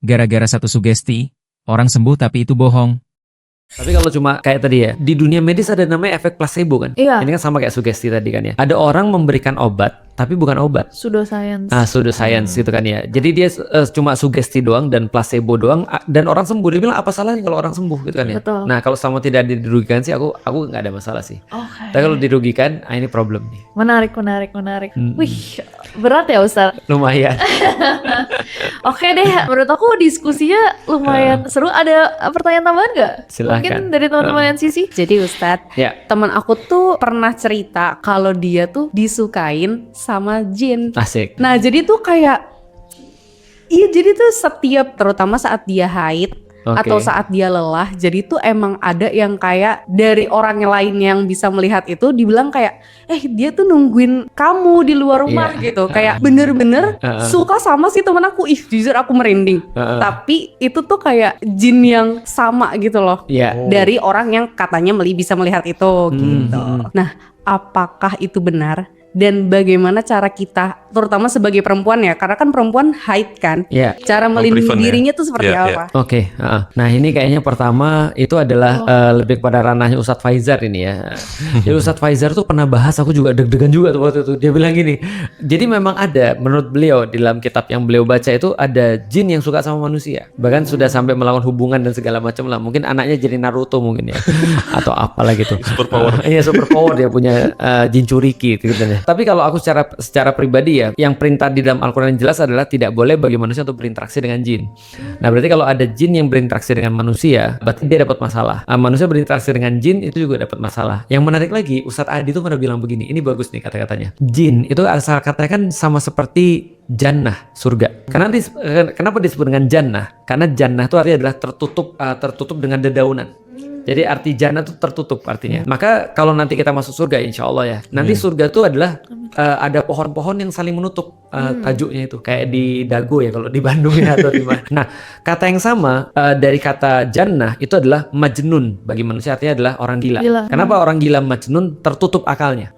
Gara-gara satu sugesti, orang sembuh tapi itu bohong. Tapi kalau cuma kayak tadi ya, di dunia medis ada namanya efek placebo kan? Iya. Ini kan sama kayak sugesti tadi kan ya. Ada orang memberikan obat, tapi bukan obat. Pseudoscience. Nah, pseudoscience gitu kan ya. Jadi dia cuma sugesti doang dan placebo doang dan orang sembuh. Dia bilang apa salahnya kalau orang sembuh gitu kan ya. Betul. Nah, kalau selama tidak dirugikan sih aku nggak ada masalah sih. Oke. Tapi kalau dirugikan, ini problem nih. Menarik. Wih, berat ya Ustaz. Lumayan. Oke deh, menurut aku diskusinya lumayan seru. Ada pertanyaan tambahan nggak? Silahkan. Mungkin dari teman-teman yang Sisi. Jadi Ustadz, Ya. teman aku tuh pernah cerita kalau dia tuh disukain sama jin. Asik. Nah jadi tuh kayak, iya jadi tuh setiap, terutama saat dia haid Oke. atau saat dia lelah, jadi tuh emang ada yang kayak dari orang lain yang bisa melihat itu dibilang kayak, dia tuh nungguin kamu di luar rumah Iya. gitu. Kayak bener-bener Heeh. suka sama si temen aku. Ih jujur aku merinding. Heeh. Tapi itu tuh kayak jin yang sama gitu loh. Iya. Dari orang yang katanya bisa melihat itu gitu. hmm. Nah, apakah itu benar? Dan bagaimana cara kita, terutama sebagai perempuan ya, karena kan perempuan haid kan, Iya. cara melindungi prevent ya. dirinya tuh seperti Iya, iya. apa? Oke, nah ini kayaknya pertama itu adalah lebih kepada ranahnya Ustadz Faizar ini ya. Jadi Ustadz Faizar tuh pernah bahas, aku juga deg-degan juga tuh waktu itu. Dia bilang gini, jadi memang ada, menurut beliau di dalam kitab yang beliau baca itu ada jin yang suka sama manusia. Bahkan sudah sampai melakukan hubungan dan segala macam lah. Mungkin anaknya jadi Naruto mungkin ya, atau apalah gitu. Super power. Iya, super power dia punya jin curiki gitu kan ya. Tapi kalau aku secara pribadi ya, yang perintah di dalam Al-Quran yang jelas adalah tidak boleh bagi manusia untuk berinteraksi dengan jin. Nah berarti kalau ada jin yang berinteraksi dengan manusia, berarti dia dapat masalah. Manusia berinteraksi dengan jin itu juga dapat masalah. Yang menarik lagi, Ustadz Adi tuh pernah bilang begini, ini bagus nih kata-katanya. Jin itu asal katanya kan sama seperti jannah, surga. Kenapa disebut dengan jannah? Karena jannah itu artinya adalah tertutup dengan dedaunan. Jadi arti jannah itu tertutup artinya. Maka kalau nanti kita masuk surga insya Allah ya. Nanti surga itu adalah ada pohon-pohon yang saling menutup tajuknya itu. Kayak di Dago ya kalau di Bandung ya atau di mana. Nah kata yang sama dari kata jannah itu adalah majnun. Bagi manusia artinya adalah orang gila. Gila. Kenapa orang gila majnun? Tertutup akalnya.